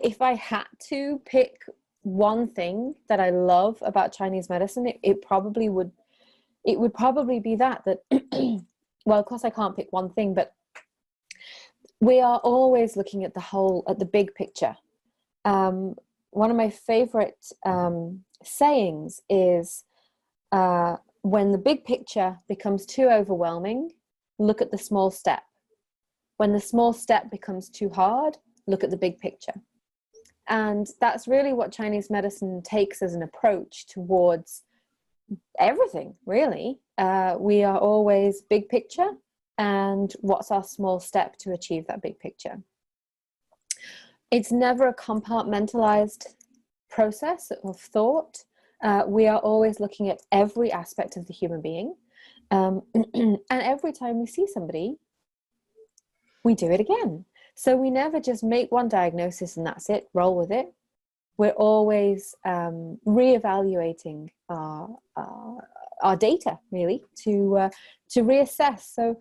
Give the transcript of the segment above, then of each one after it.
if I had to pick one thing that I love about Chinese medicine, it would probably be that well, of course I can't pick one thing, but we are always looking at the big picture. One of my favorite sayings is, when the big picture becomes too overwhelming, look at the small step. When the small step becomes too hard, look at the big picture. And that's really what Chinese medicine takes as an approach towards everything, really. We are always big picture, and what's our small step to achieve that big picture. It's never a compartmentalized process of thought. We are always looking at every aspect of the human being. And every time we see somebody, we do it again. So we never just make one diagnosis and that's it, roll with it. We're always reevaluating our data, really, to reassess. So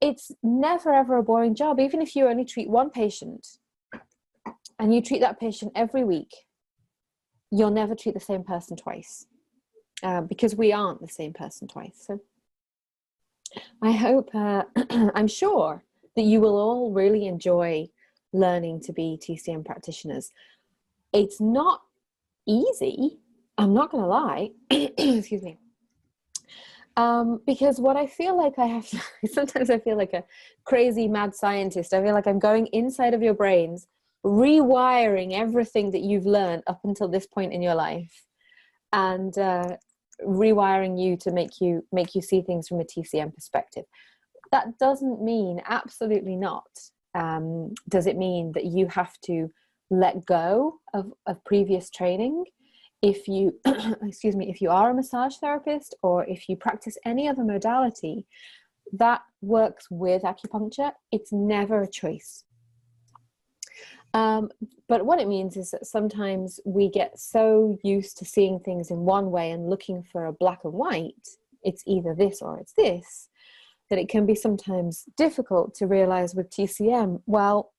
it's never ever a boring job. Even if you only treat one patient and you treat that patient every week, you'll never treat the same person twice, because we aren't the same person twice. So I hope, I'm sure that you will all really enjoy learning to be TCM practitioners. It's not easy, I'm not going to lie, excuse me, because what I feel like I have to, sometimes I feel like a crazy mad scientist. I feel like I'm going inside of your brains, rewiring everything that you've learned up until this point in your life, and rewiring you to make you see things from a TCM perspective. That doesn't mean, absolutely not, does it mean that you have to let go of previous training. If you, excuse me, if you are a massage therapist, or if you practice any other modality that works with acupuncture, it's never a choice. But what it means is that sometimes we get so used to seeing things in one way and looking for a black and white, it's either this or it's this, that it can be sometimes difficult to realize with TCM, well,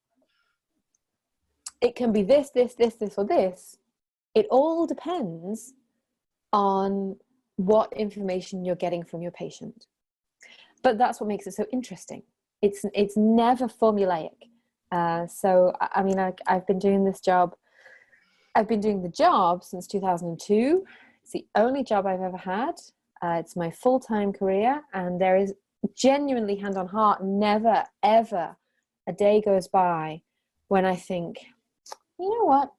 it can be this, this, this, this, or this. It all depends on what information you're getting from your patient. But that's what makes it so interesting. It's never formulaic. So, I mean, I've been doing this job. I've been doing the job since 2002. It's the only job I've ever had. It's my full-time career, and there is genuinely, hand on heart, never, ever a day goes by when I think, you know what?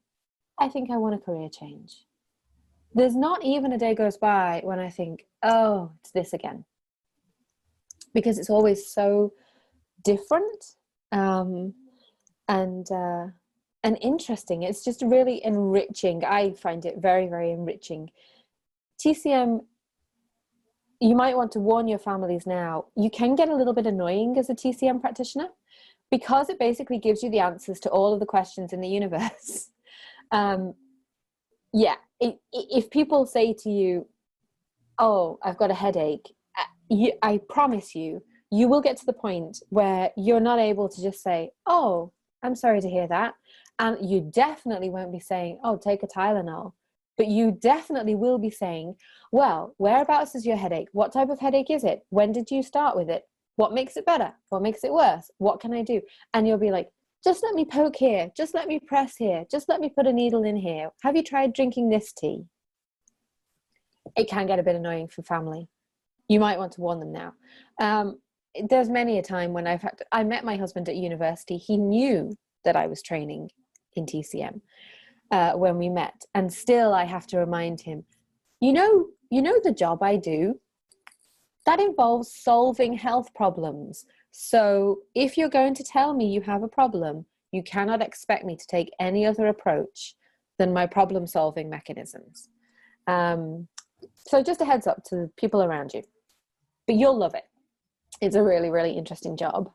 I think I want a career change. There's not even a day goes by when I think, oh, it's this again. Because it's always so different and interesting. It's just really enriching. I find it very, very enriching. TCM, you might want to warn your families now, you can get a little bit annoying as a TCM practitioner, because it basically gives you the answers to all of the questions in the universe. Yeah, if people say to you, oh, I've got a headache, I promise you, you will get to the point where you're not able to just say, oh, I'm sorry to hear that. And you definitely won't be saying, oh, take a Tylenol. But you definitely will be saying, well, whereabouts is your headache? What type of headache is it? When did you start with it? What makes it better? What makes it worse? What can I do? And you'll be like, just let me poke here. Just let me press here. Just let me put a needle in here. Have you tried drinking this tea? It can get a bit annoying for family. You might want to warn them now. There's many a time when I met my husband at university. He knew that I was training in TCM when we met. And still I have to remind him, you know the job I do, that involves solving health problems. So if you're going to tell me you have a problem, you cannot expect me to take any other approach than my problem solving mechanisms. So just a heads up to people around you, but you'll love it. It's a really, really interesting job.